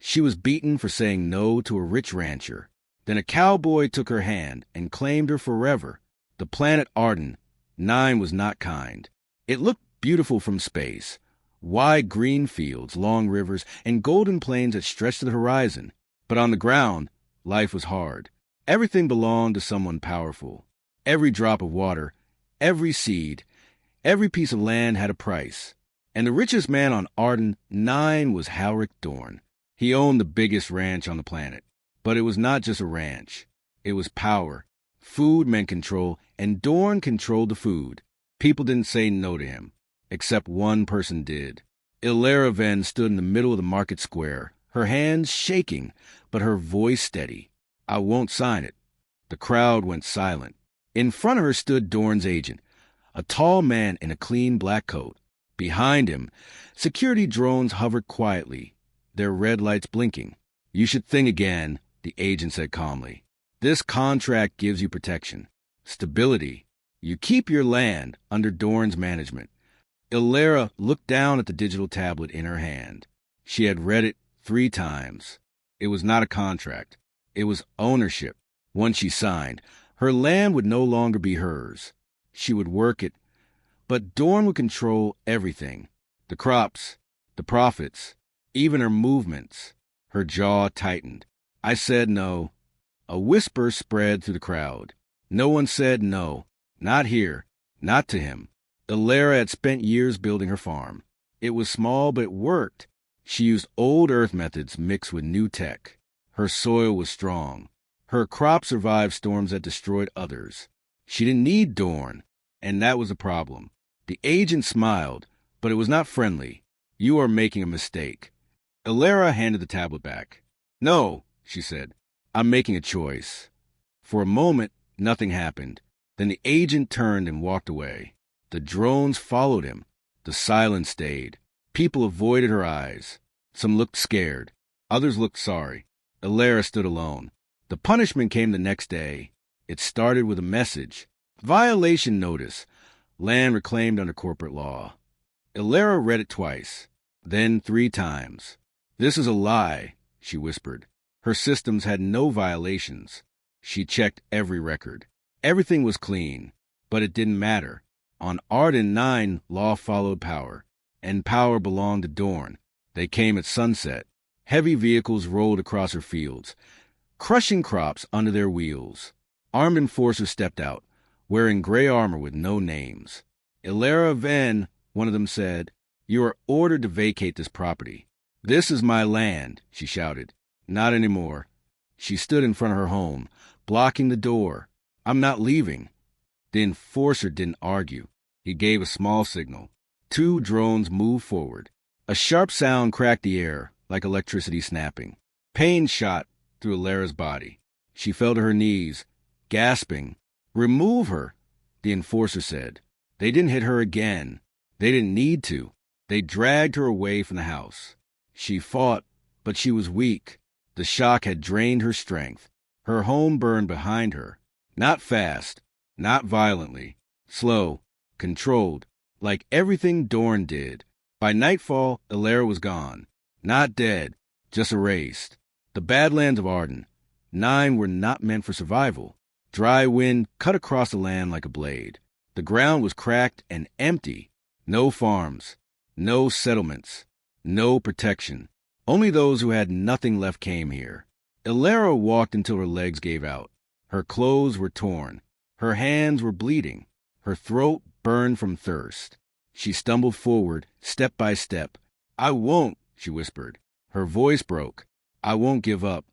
She was beaten for saying no to a rich rancher. Then a cowboy took her hand and claimed her forever. The planet Arden 9 was not kind. It looked beautiful from space. Wide green fields, long rivers, and golden plains that stretched to the horizon. But on the ground, life was hard. Everything belonged to someone powerful. Every drop of water, every seed, every piece of land had a price. And the richest man on Arden 9 was Halric Dorn. He owned the biggest ranch on the planet. But it was not just a ranch. It was power. Food meant control, and Dorn controlled the food. People didn't say no to him. Except one person did. Ilera Ven stood in the middle of the market square, her hands shaking, but her voice steady. I won't sign it. The crowd went silent. In front of her stood Dorn's agent, a tall man in a clean black coat. Behind him, security drones hovered quietly, their red lights blinking. You should think again, the agent said calmly. This contract gives you protection, stability. You keep your land under Dorn's management. Ilera looked down at the digital tablet in her hand. She had read it 3 times. It was not a contract. It was ownership. Once she signed, her land would no longer be hers. She would work it, but Dorn would control everything. The crops, the profits, even her movements. Her jaw tightened. I said no. A whisper spread through the crowd. No one said no. Not here. Not to him. Ilera had spent years building her farm. It was small, but it worked. She used old earth methods mixed with new tech. Her soil was strong. Her crops survived storms that destroyed others. She didn't need Dorn, and that was a problem. The agent smiled, but it was not friendly. You are making a mistake. Ilera handed the tablet back. No, she said. I'm making a choice. For a moment, nothing happened. Then the agent turned and walked away. The drones followed him. The silence stayed. People avoided her eyes. Some looked scared. Others looked sorry. Ilera stood alone. The punishment came the next day. It started with a message. Violation notice. Land reclaimed under corporate law. Ilera read it twice. Then 3 times. This is a lie, she whispered. Her systems had no violations. She checked every record. Everything was clean. But it didn't matter. On Arden 9, law followed power, and power belonged to Dorn. They came at sunset. Heavy vehicles rolled across her fields, crushing crops under their wheels. Armed enforcers stepped out, wearing gray armor with no names. Ilera Ven, one of them said, you are ordered to vacate this property. This is my land, she shouted. Not anymore. She stood in front of her home, blocking the door. I'm not leaving. The enforcer didn't argue. He gave a small signal. 2 drones moved forward. A sharp sound cracked the air, like electricity snapping. Pain shot through Ilera's body. She fell to her knees, gasping. Remove her, the enforcer said. They didn't hit her again. They didn't need to. They dragged her away from the house. She fought, but she was weak. The shock had drained her strength. Her home burned behind her. Not fast. Not violently, slow, controlled, like everything Dorn did. By nightfall, Ilera was gone. Not dead, just erased. The Badlands of Arden 9 were not meant for survival. Dry wind cut across the land like a blade. The ground was cracked and empty. No farms, no settlements, no protection. Only those who had nothing left came here. Ilera walked until her legs gave out. Her clothes were torn. Her hands were bleeding. Her throat burned from thirst. She stumbled forward, step by step. I won't, she whispered. Her voice broke. I won't give up.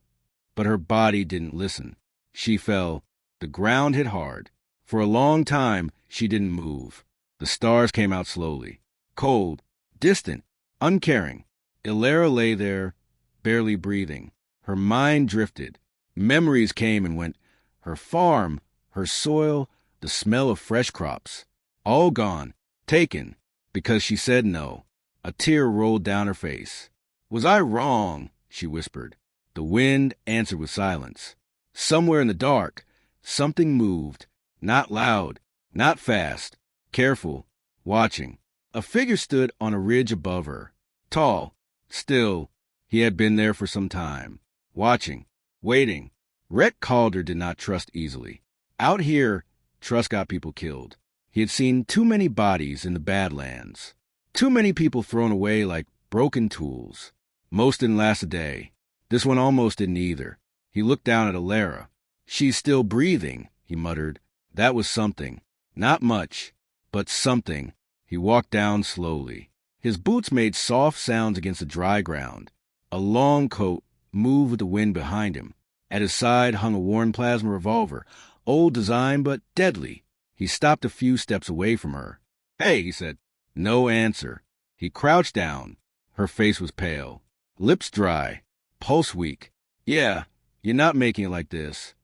But her body didn't listen. She fell. The ground hit hard. For a long time, she didn't move. The stars came out slowly. Cold, distant, uncaring. Ilera lay there, barely breathing. Her mind drifted. Memories came and went. Her farm, her soil, the smell of fresh crops. All gone, taken, because she said no. A tear rolled down her face. Was I wrong? She whispered. The wind answered with silence. Somewhere in the dark, something moved. Not loud, not fast, careful, watching. A figure stood on a ridge above her. Tall, still, He had been there for some time, watching, waiting. Rhett Calder did not trust easily. Out here, trust got people killed. He had seen too many bodies in the Badlands. Too many people thrown away like broken tools. Most didn't last a day. This one almost didn't either. He looked down at Alara. She's still breathing, he muttered. That was something. Not much, but something. He walked down slowly. His boots made soft sounds against the dry ground. A long coat moved with the wind behind him. At his side hung a worn plasma revolver, old design but deadly. He stopped a few steps away from her. "Hey," he said. No answer. He crouched down. Her face was pale. Lips dry. Pulse weak. "Yeah, you're not making it like this."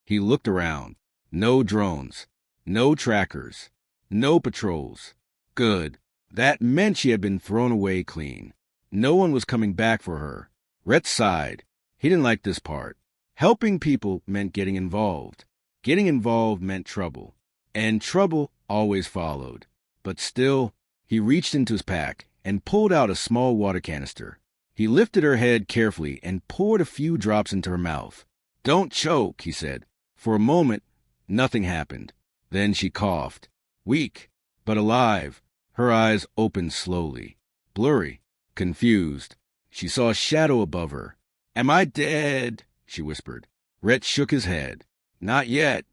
He looked around. No drones. No trackers. No patrols. Good. That meant she had been thrown away clean. No one was coming back for her. Rhett sighed. He didn't like this part. Helping people meant getting involved. Getting involved meant trouble. And trouble always followed. But still, he reached into his pack and pulled out a small water canister. He lifted her head carefully and poured a few drops into her mouth. "Don't choke," he said. For a moment, nothing happened. Then she coughed. Weak, but alive. Her eyes opened slowly. Blurry, confused. She saw a shadow above her. "Am I dead?" she whispered. Rhett shook his head. "Not yet."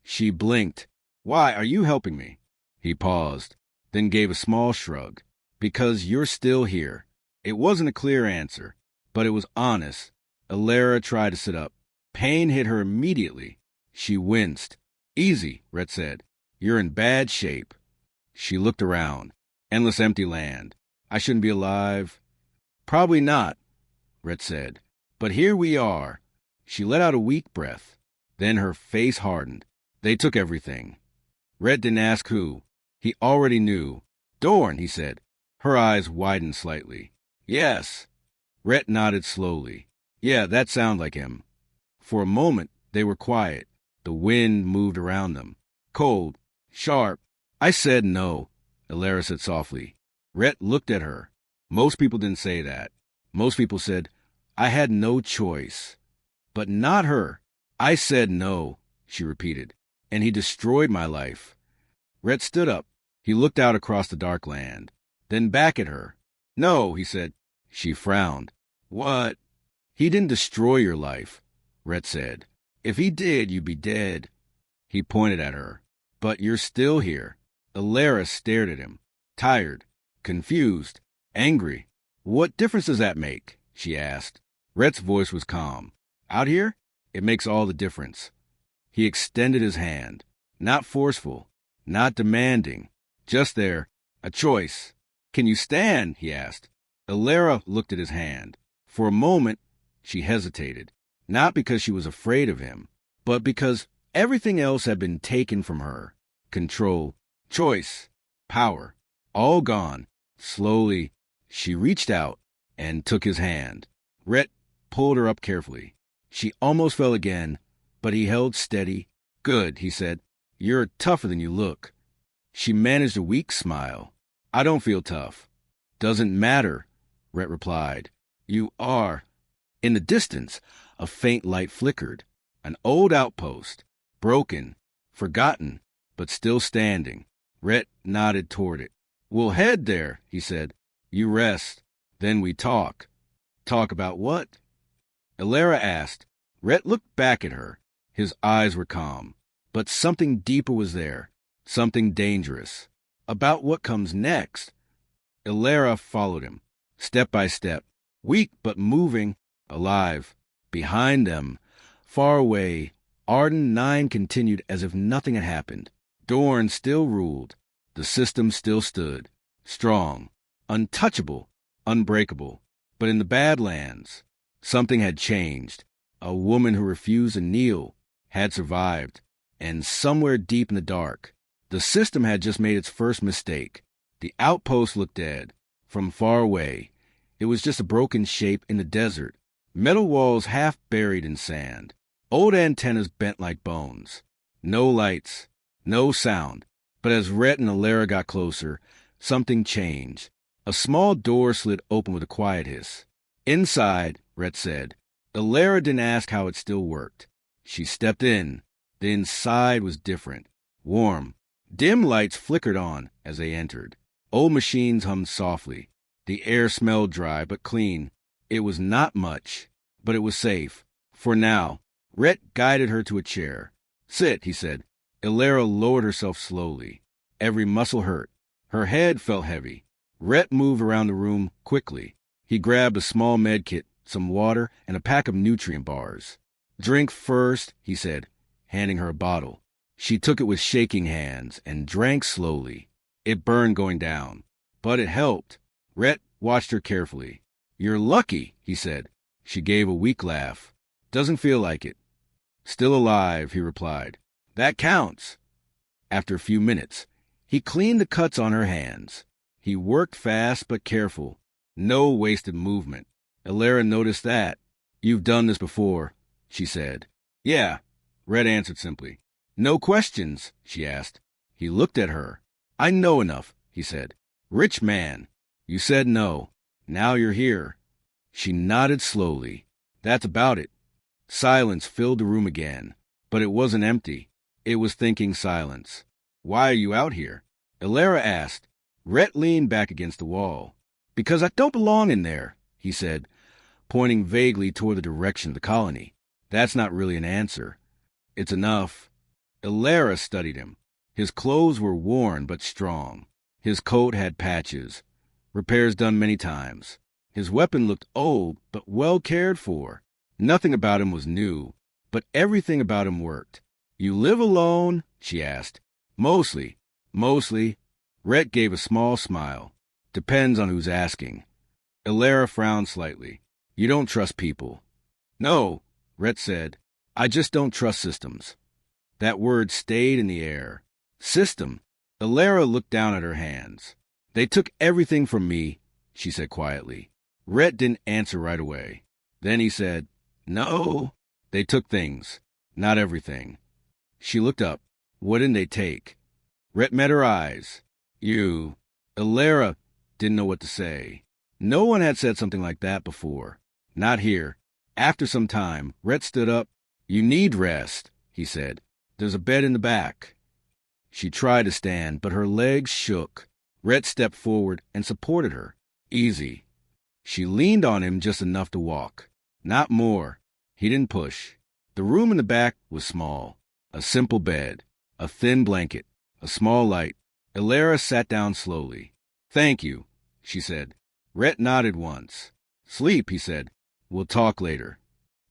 She blinked. "Why are you helping me?" He paused, then gave a small shrug. "Because you're still here." It wasn't a clear answer, but it was honest. Alara tried to sit up. Pain hit her immediately. She winced. "Easy," Rhett said. "You're in bad shape." She looked around. Endless empty land. "I shouldn't be alive." "Probably not," Rhett said. "But here we are." She let out a weak breath. Then her face hardened. "They took everything." Rhett didn't ask who. He already knew. "Dorn," he said. Her eyes widened slightly. "Yes." Rhett nodded slowly. "Yeah, that sounded like him." For a moment, they were quiet. The wind moved around them. Cold. Sharp. "I said no," Alara said softly. Rhett looked at her. Most people didn't say that. Most people said, "I had no choice." But not her. "I said no," she repeated. "And he destroyed my life." Rhett stood up. He looked out across the dark land. Then back at her. "No," he said. She frowned. "What?" "He didn't destroy your life," Rhett said. "If he did, you'd be dead." He pointed at her. "But you're still here." Alara stared at him. Tired. Confused. Angry. "What difference does that make?" she asked. Rhett's voice was calm. "Out here? It makes all the difference." He extended his hand. Not forceful. Not demanding. Just there. A choice. "Can you stand?" he asked. Alara looked at his hand. For a moment, she hesitated. Not because she was afraid of him, but because everything else had been taken from her. Control. Choice. Power. All gone. Slowly, she reached out and took his hand. Rhett pulled her up carefully. She almost fell again, but he held steady. "Good," he said. "You're tougher than you look." She managed a weak smile. "I don't feel tough." "Doesn't matter," Rhett replied. "You are." In the distance, a faint light flickered. An old outpost. Broken. Forgotten, but still standing. Rhett nodded toward it. "We'll head there," he said. "You rest. Then we talk." "Talk about what?" Alara asked. Rhett looked back at her. His eyes were calm. But something deeper was there. Something dangerous. "About what comes next." Alara followed him, step by step. Weak but moving. Alive. Behind them. Far away. Arden 9 continued as if nothing had happened. Dorn still ruled. The system still stood. Strong. Untouchable. Unbreakable. But in the Badlands, something had changed. A woman who refused to kneel had survived. And somewhere deep in the dark, the system had just made its first mistake. The outpost looked dead. From far away, it was just a broken shape in the desert. Metal walls half buried in sand. Old antennas bent like bones. No lights. No sound. But as Rhett and Alara got closer, something changed. A small door slid open with a quiet hiss. Inside, Rhett said. Illyra didn't ask how it still worked. She stepped in. The inside was different. Warm. Dim lights flickered on as they entered. Old machines hummed softly. The air smelled dry but clean. It was not much, but it was safe. For now, Rhett guided her to a chair. Sit, he said. Illyra lowered herself slowly. Every muscle hurt. Her head felt heavy. Rhett moved around the room quickly. He grabbed a small med kit, some water, and a pack of nutrient bars. Drink first, he said, handing her a bottle. She took it with shaking hands and drank slowly. It burned going down, but it helped. Rhett watched her carefully. You're lucky, he said. She gave a weak laugh. Doesn't feel like it. Still alive, he replied. That counts. After a few minutes, he cleaned the cuts on her hands. He worked fast but careful. No wasted movement. Illyra noticed that. You've done this before, she said. Yeah, Rhett answered simply. No questions, she asked. He looked at her. I know enough, he said. Rich man. You said no. Now you're here. She nodded slowly. That's about it. Silence filled the room again, but it wasn't empty. It was thinking silence. Why are you out here? Illyra asked. Rhett leaned back against the wall. Because I don't belong in there, he said, pointing vaguely toward the direction of the colony. That's not really an answer. It's enough. Illyra studied him. His clothes were worn but strong. His coat had patches. Repairs done many times. His weapon looked old but well cared for. Nothing about him was new, but everything about him worked. You live alone? She asked. Mostly. Rhett gave a small smile. Depends on who's asking. Illyra frowned slightly. You don't trust people. No, Rhett said. I just don't trust systems. That word stayed in the air. System. Illyra looked down at her hands. They took everything from me, she said quietly. Rhett didn't answer right away. Then he said, No, they took things, not everything. She looked up. What didn't they take? Rhett met her eyes. You. Illyra didn't know what to say. No one had said something like that before. Not here. After some time, Rhett stood up. You need rest, he said. There's a bed in the back. She tried to stand, but her legs shook. Rhett stepped forward and supported her. Easy. She leaned on him just enough to walk. Not more. He didn't push. The room in the back was small. A simple bed, a thin blanket, a small light. Illyra sat down slowly. Thank you, she said. Rhett nodded once. Sleep, he said. We'll talk later.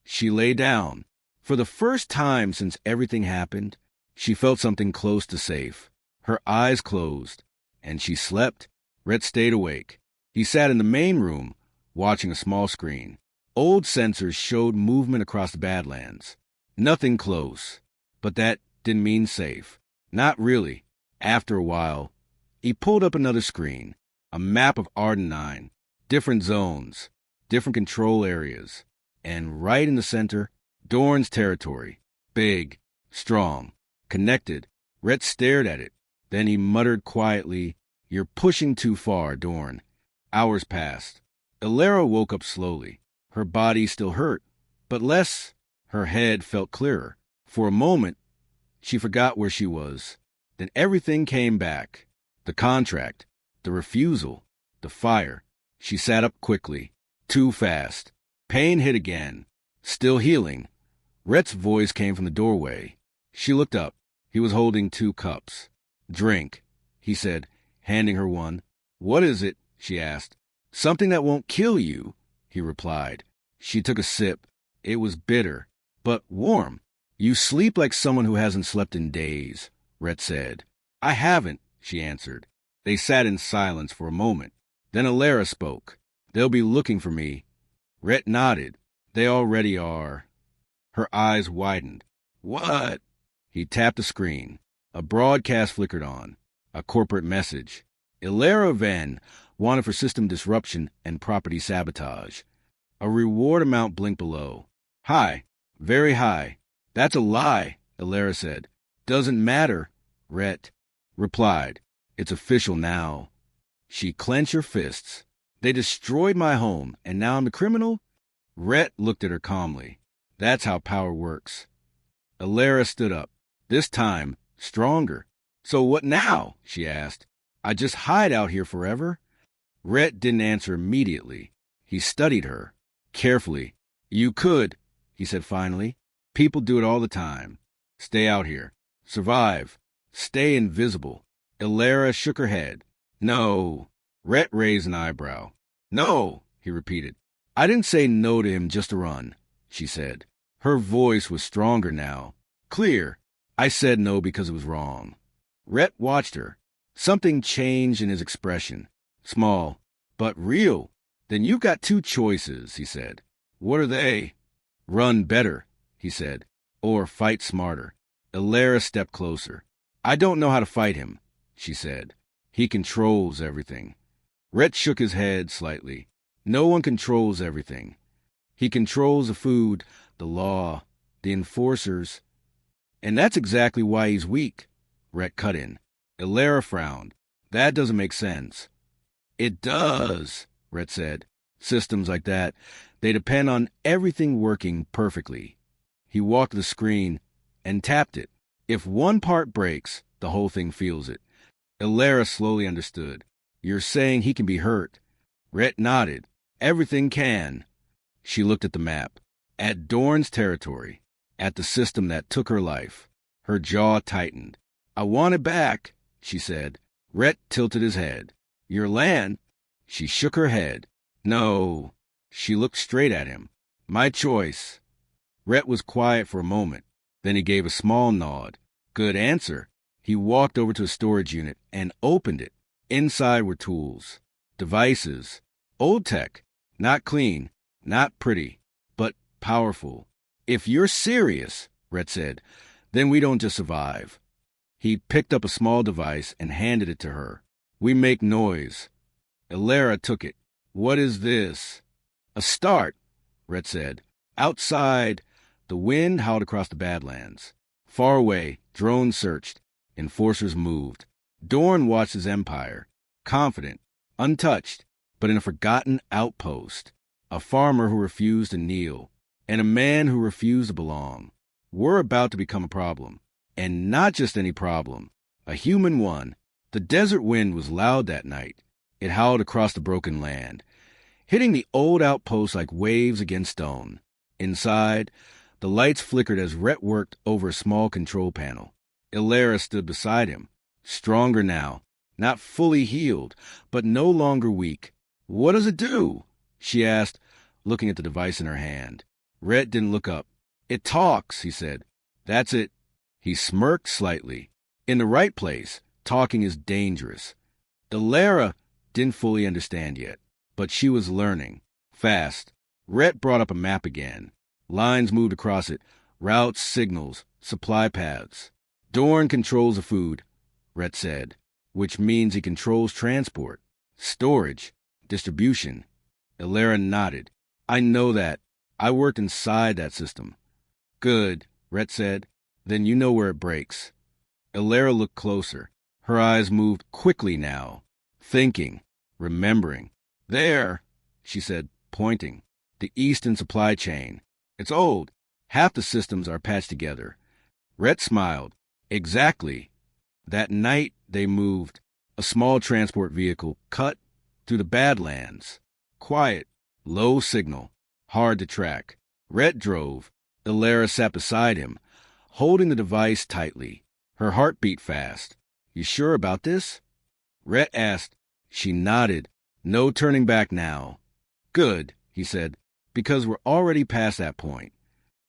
She lay down. For the first time since everything happened, she felt something close to safe. Her eyes closed, and she slept. Rhett stayed awake. He sat in the main room, watching a small screen. Old sensors showed movement across the Badlands. Nothing close, but that didn't mean safe. Not really. After a while, he pulled up another screen, a map of Arden 9, different zones, different control areas, and right in the center, Dorn's territory. Big, strong, connected. Rhett stared at it. Then he muttered quietly, You're pushing too far, Dorn. Hours passed. Illyra woke up slowly. Her body still hurt, but less. Her head felt clearer. For a moment, she forgot where she was. Then everything came back. The contract, the refusal, the fire. She sat up quickly. Too fast. Pain hit again. Still healing. Rhett's voice came from the doorway. She looked up. He was holding 2 cups. Drink, he said, handing her one. What is it? She asked. Something that won't kill you, he replied. She took a sip. It was bitter, but warm. You sleep like someone who hasn't slept in days, Rhett said. I haven't, she answered. They sat in silence for a moment. Then Illyra spoke. They'll be looking for me. Rhett nodded. They already are. Her eyes widened. What? He tapped the screen. A broadcast flickered on. A corporate message. Illyra Venn wanted for system disruption and property sabotage. A reward amount blinked below. High. Very high. That's a lie, Illyra said. Doesn't matter, Rhett replied. It's official now. She clenched her fists. They destroyed my home, and now I'm the criminal? Rhett looked at her calmly. That's how power works. Alara stood up, this time stronger. So what now? She asked. I just hide out here forever? Rhett didn't answer immediately. He studied her carefully. You could, he said finally. People do it all the time. Stay out here. Survive. Stay invisible. Alara shook her head. No. Rhett raised an eyebrow. No, he repeated. I didn't say no to him just to run, she said. Her voice was stronger now. Clear. I said no because it was wrong. Rhett watched her. Something changed in his expression. Small, but real. Then you've got two choices, he said. What are they? Run better, he said, or fight smarter. Alara stepped closer. I don't know how to fight him, she said. He controls everything. Rhett shook his head slightly. No one controls everything. He controls the food, the law, the enforcers. And that's exactly why he's weak, Rhett cut in. Alara frowned. That doesn't make sense. It does, Rhett said. Systems like that, they depend on everything working perfectly. He walked to the screen and tapped it. If one part breaks, the whole thing feels it. Alara slowly understood. You're saying he can be hurt. Rhett nodded. Everything can. She looked at the map. At Dorn's territory. At the system that took her life. Her jaw tightened. I want it back, she said. Rhett tilted his head. Your land? She shook her head. No. She looked straight at him. My choice. Rhett was quiet for a moment. Then he gave a small nod. Good answer. He walked over to a storage unit and opened it. Inside were tools, devices, old tech, not clean, not pretty, but powerful. If you're serious, Rhett said, then we don't just survive. He picked up a small device and handed it to her. We make noise. Alara took it. What is this? A start, Rhett said. Outside, the wind howled across the Badlands. Far away, drones searched. Enforcers moved. Dorn watched his empire, confident, untouched, but in a forgotten outpost. A farmer who refused to kneel, and a man who refused to belong. We're about to become a problem. And not just any problem, a human one. The desert wind was loud that night. It howled across the broken land, hitting the old outpost like waves against stone. Inside, the lights flickered as Rhett worked over a small control panel. Alara stood beside him, stronger now, not fully healed, but no longer weak. What does it do? She asked, looking at the device in her hand. Rhett didn't look up. It talks, he said. That's it. He smirked slightly. In the right place, talking is dangerous. Alara didn't fully understand yet, but she was learning. Fast. Rhett brought up a map again. Lines moved across it. Routes, signals, supply paths. Dorn controls the food, Rhett said, which means he controls transport, storage, distribution. Alara nodded. I know that. I worked inside that system. Good, Rhett said. Then you know where it breaks. Alara looked closer. Her eyes moved quickly now. Thinking, remembering. There, she said, pointing. The Eastern supply chain. It's old. Half the systems are patched together. Rhett smiled. Exactly. That night they moved. A small transport vehicle cut through the Badlands. Quiet, low signal, hard to track. Rhett drove. Alara sat beside him, holding the device tightly. Her heart beat fast. You sure about this? Rhett asked. She nodded. No turning back now. Good, he said, because we're already past that point.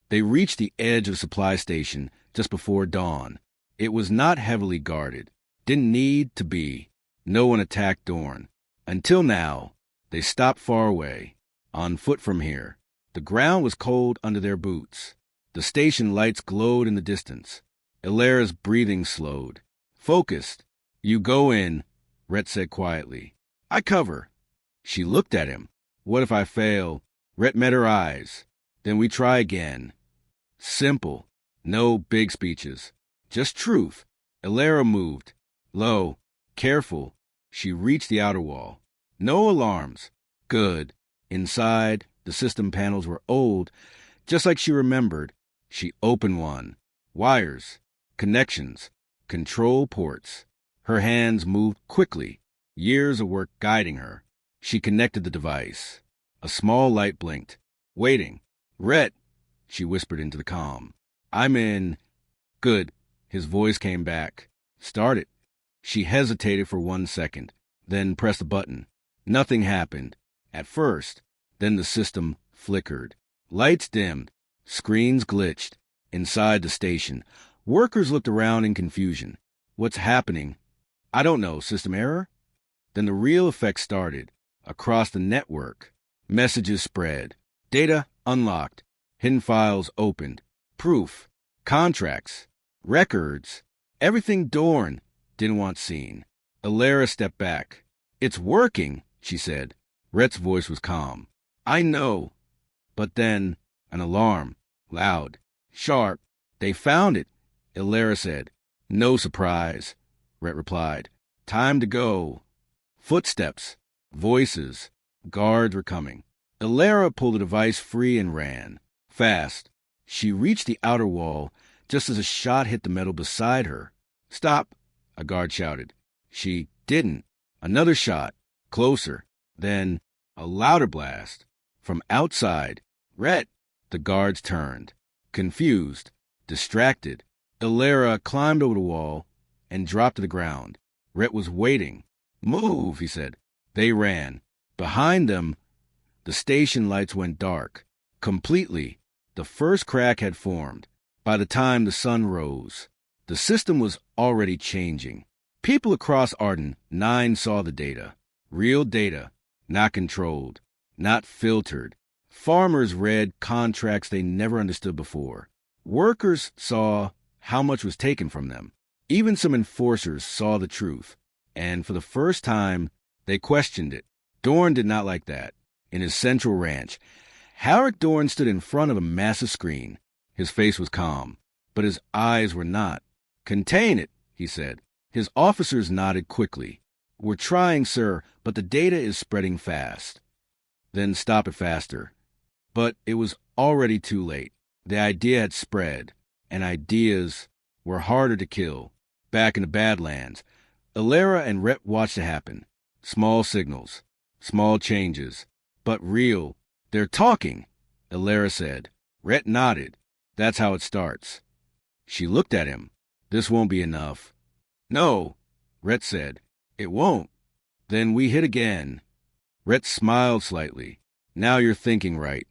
They reached the edge of the supply station just before dawn. It was not heavily guarded. Didn't need to be. No one attacked Dorn. Until now, they stopped far away, on foot from here. The ground was cold under their boots. The station lights glowed in the distance. Alara's breathing slowed. Focused. You go in, Rhett said quietly. I cover. She looked at him. What if I fail? Rhett met her eyes. Then we try again. Simple. No big speeches. Just truth. Alara moved. Low. Careful. She reached the outer wall. No alarms. Good. Inside, the system panels were old, just like she remembered. She opened one. Wires, connections, control ports. Her hands moved quickly, years of work guiding her. She connected the device. A small light blinked. Waiting. Rhett, she whispered into the comm. I'm in. Good. His voice came back. Start it. She hesitated for 1 second, then pressed a button. Nothing happened. At first. Then the system flickered. Lights dimmed. Screens glitched. Inside the station, workers looked around in confusion. What's happening? I don't know. System error? Then the real effect started. Across the network, messages spread. Data unlocked. Hidden files opened. Proof. Contracts. Records. Everything Dorn didn't want seen. Alara stepped back. It's working, she said. Rhett's voice was calm. I know. But then, an alarm. Loud. Sharp. They found it, Alara said. No surprise, Rhett replied. Time to go. Footsteps. Voices. Guards were coming. Alara pulled the device free and ran. Fast. She reached the outer wall just as a shot hit the metal beside her. Stop, a guard shouted. She didn't. Another shot. Closer. Then a louder blast. From outside. Rhett. The guards turned. Confused. Distracted. Alara climbed over the wall and dropped to the ground. Rhett was waiting. Move, he said. They ran. Behind them, the station lights went dark. Completely. The first crack had formed. By the time the sun rose, the system was already changing. People across Arden 9 saw the data. Real data. Not controlled. Not filtered. Farmers read contracts they never understood before. Workers saw how much was taken from them. Even some enforcers saw the truth. And for the first time, they questioned it. Dorn did not like that. In his central ranch, Howard Dorn stood in front of a massive screen. His face was calm, but his eyes were not. Contain it, he said. His officers nodded quickly. We're trying, sir, but the data is spreading fast. Then stop it faster. But it was already too late. The idea had spread, and ideas were harder to kill. Back in the Badlands, Alara and Rhett watched it happen. Small signals, small changes, but real. They're talking, Alara said. Rhett nodded. That's how it starts. She looked at him. This won't be enough. No, Rhett said. It won't. Then we hit again. Rhett smiled slightly. Now you're thinking right.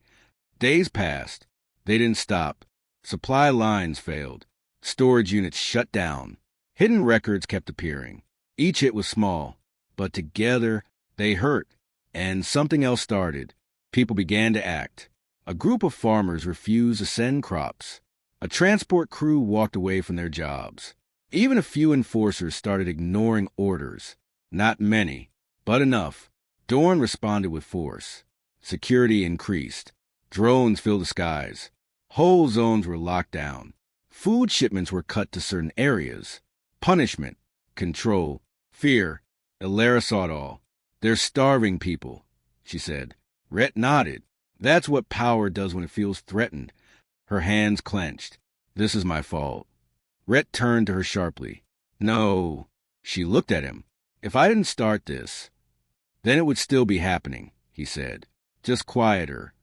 Days passed. They didn't stop. Supply lines failed. Storage units shut down. Hidden records kept appearing. Each hit was small, but together they hurt. And something else started. People began to act. A group of farmers refused to send crops. A transport crew walked away from their jobs. Even a few enforcers started ignoring orders. Not many, but enough. Dorn responded with force. Security increased. Drones filled the skies. Whole zones were locked down. Food shipments were cut to certain areas. Punishment, control, fear. Alara saw it all. They're starving people, she said. Rhett nodded. That's what power does when it feels threatened. Her hands clenched. This is my fault. Rhett turned to her sharply. No. She looked at him. If I didn't start this, then it would still be happening, he said. Just quieter.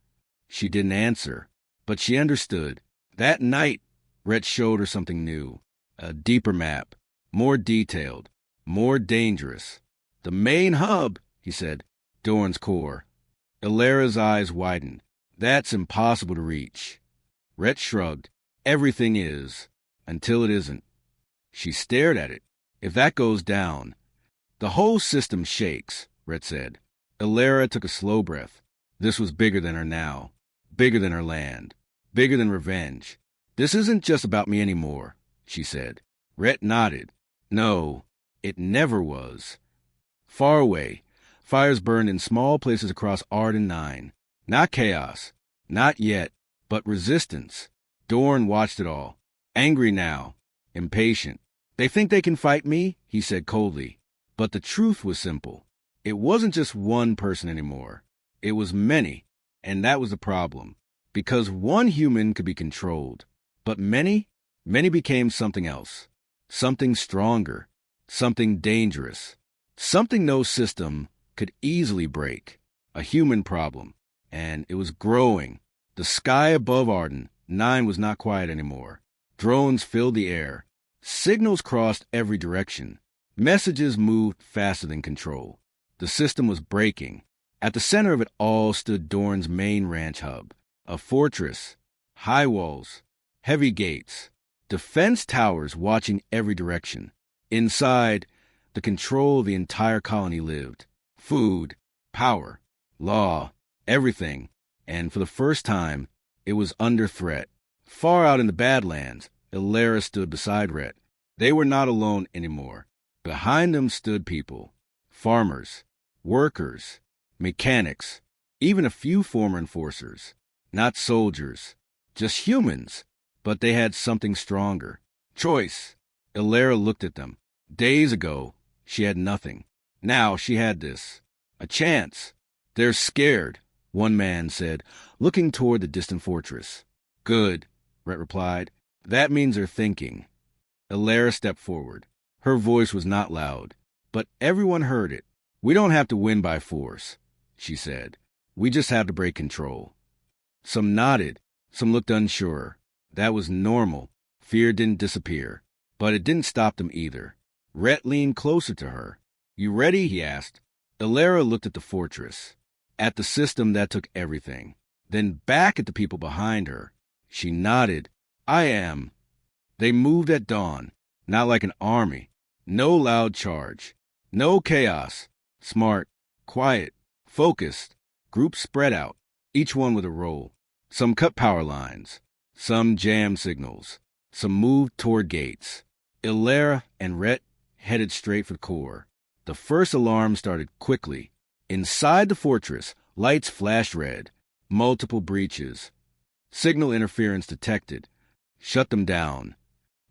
She didn't answer, but she understood. That night, Rhett showed her something new. A deeper map. More detailed. More dangerous. The main hub, he said. Dorn's core. Alara's eyes widened. That's impossible to reach. Rhett shrugged. Everything is, until it isn't. She stared at it. If that goes down, the whole system shakes, Rhett said. Alara took a slow breath. This was bigger than her now. Bigger than her land. Bigger than revenge. This isn't just about me anymore, she said. Rhett nodded. No, it never was. Far away, fires burned in small places across Arden 9. Not chaos. Not yet, but resistance. Dorn watched it all. Angry now. Impatient. They think they can fight me, he said coldly. But the truth was simple. It wasn't just one person anymore. It was many, and that was the problem. Because one human could be controlled, but many became something else. Something stronger, something dangerous, something no system could easily break. A human problem, and it was growing. The sky above Arden, 9 was not quiet anymore. Drones filled the air. Signals crossed every direction. Messages moved faster than control. The system was breaking. At the center of it all stood Dorn's main ranch hub. A fortress, high walls, heavy gates, defense towers watching every direction. Inside, the control of the entire colony lived. Food, power, law, everything. And for the first time, it was under threat. Far out in the Badlands, Illyra stood beside Rhett. They were not alone anymore. Behind them stood people, farmers, workers, mechanics, even a few former enforcers. Not soldiers, just humans, but they had something stronger. Choice. Illyra looked at them. Days ago, she had nothing. Now she had this. A chance. They're scared, one man said, looking toward the distant fortress. Good, Rhett replied. That means they're thinking. Illyra stepped forward. Her voice was not loud, but everyone heard it. We don't have to win by force, she said. We just have to break control. Some nodded, some looked unsure. That was normal. Fear didn't disappear, but it didn't stop them either. Rhett leaned closer to her. You ready? He asked. Illyra looked at the fortress, at the system that took everything, then back at the people behind her. She nodded. I am. They moved at dawn, not like an army. No loud charge. No chaos. Smart, quiet, focused. Groups spread out, each one with a role. Some cut power lines, some jammed signals, some moved toward gates. Illyra and Rhett headed straight for the core. The first alarm started quickly. Inside the fortress, lights flashed red. Multiple breaches. Signal interference detected. Shut them down.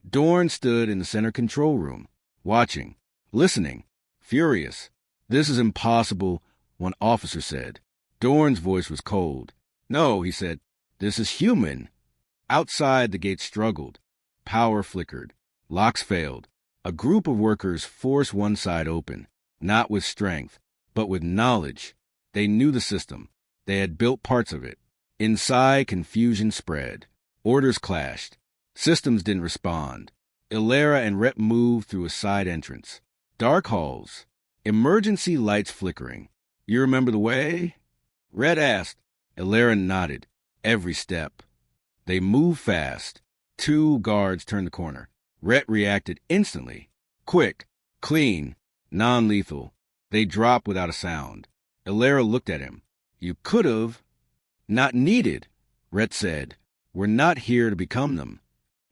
Dorn stood in the center control room, watching, listening, furious. This is impossible, one officer said. Dorn's voice was cold. No, he said. This is human. Outside, the gate struggled. Power flickered. Locks failed. A group of workers forced one side open, not with strength, but with knowledge. They knew the system. They had built parts of it. Inside, confusion spread. Orders clashed. Systems didn't respond. Illyra and Rhett moved through a side entrance. Dark halls. Emergency lights flickering. You remember the way? Rhett asked. Illyra nodded. Every step. They moved fast. 2 guards turned the corner. Rhett reacted instantly. Quick, clean, non-lethal. They dropped without a sound. Illyra looked at him. You could have. Not needed, Rhett said. We're not here to become them.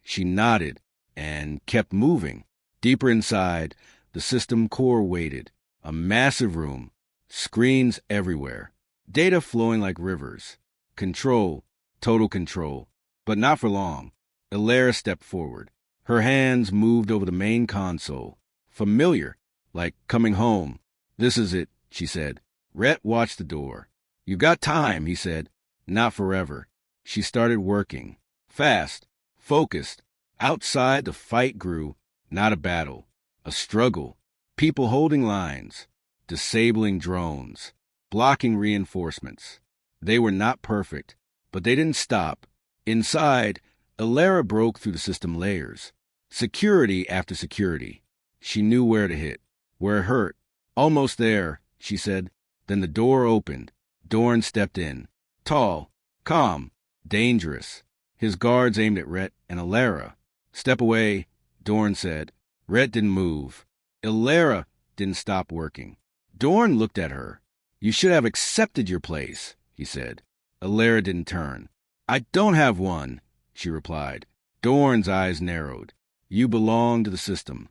She nodded and kept moving. Deeper inside, the system core waited. A massive room. Screens everywhere. Data flowing like rivers. Control, total control. But not for long. Illyra stepped forward. Her hands moved over the main console. Familiar, like coming home. This is it, she said. Rhett watched the door. You got time, he said. Not forever. She started working. Fast, focused. Outside, the fight grew. Not a battle. A struggle. People holding lines. Disabling drones. Blocking reinforcements. They were not perfect, but they didn't stop. Inside, Illyra broke through the system layers. Security after security. She knew where to hit, where it hurt. Almost there, she said. Then the door opened. Dorn stepped in. Tall, calm, dangerous. His guards aimed at Rhett and Illyra. Step away, Dorn said. Rhett didn't move. Illyra didn't stop working. Dorn looked at her. You should have accepted your place, he said. Illyra didn't turn. I don't have one, she replied. Dorn's eyes narrowed. You belong to the system.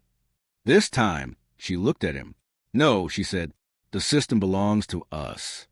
This time, she looked at him. No, she said. The system belongs to us.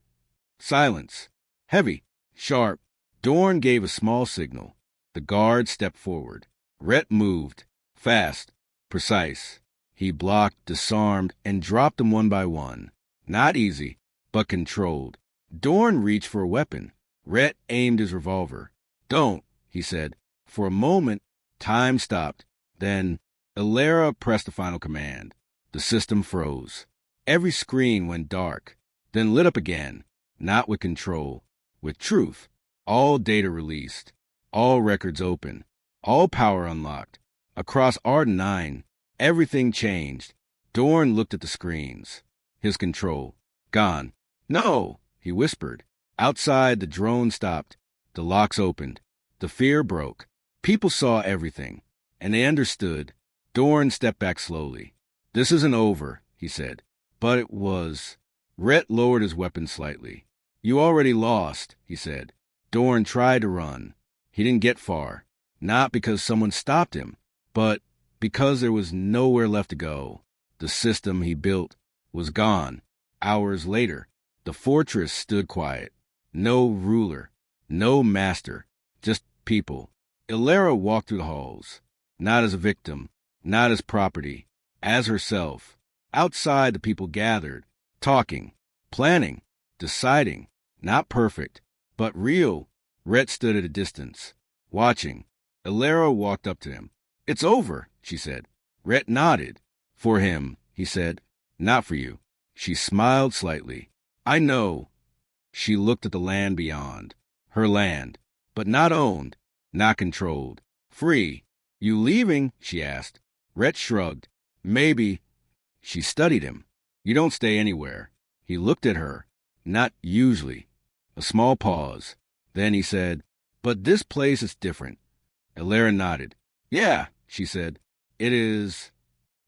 Silence. Heavy. Sharp. Dorn gave a small signal. The guard stepped forward. Rhett moved. Fast. Precise. He blocked, disarmed, and dropped them one by one. Not easy, but controlled. Dorn reached for a weapon. Rhett aimed his revolver. Don't, he said. For a moment, time stopped. Then, Ilera pressed the final command. The system froze. Every screen went dark, then lit up again, not with control, with truth. All data released, all records open, all power unlocked. Across Arden 9, everything changed. Dorn looked at the screens. His control. Gone. No, he whispered. Outside, the drone stopped. The locks opened. The fear broke. People saw everything, and they understood. Dorn stepped back slowly. This isn't over, he said. But it was. Rhett lowered his weapon slightly. You already lost, he said. Dorn tried to run. He didn't get far. Not because someone stopped him, but because there was nowhere left to go. The system he built was gone. Hours later, the fortress stood quiet. No ruler, no master, just people. Ilera walked through the halls, not as a victim, not as property, as herself. Outside, the people gathered, talking, planning, deciding, not perfect, but real. Rhett stood at a distance, watching. Ilera walked up to him. It's over, she said. Rhett nodded. For him, he said. Not for you. She smiled slightly. I know. She looked at the land beyond. Her land, but not owned, not controlled. Free. You leaving? She asked. Rhett shrugged. Maybe. She studied him. You don't stay anywhere. He looked at her. Not usually. A small pause. Then he said, but this place is different. Ilera nodded. Yeah, she said. It is.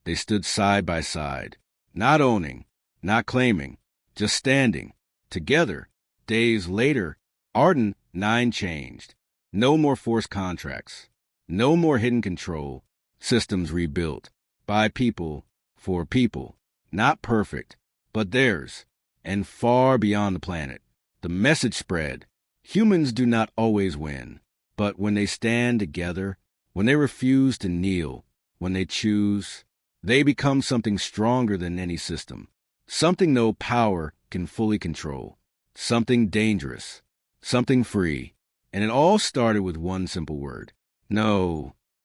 They stood side by side, not owning, not claiming, just standing, together. Days later, Arden 9 changed. No more forced contracts. No more hidden control. Systems rebuilt. By people, for people. Not perfect, but theirs. And far beyond the planet. The message spread. Humans do not always win. But when they stand together, when they refuse to kneel, when they choose, they become something stronger than any system. Something no power can fully control. Something dangerous. Something free. And it all started with one simple word. No.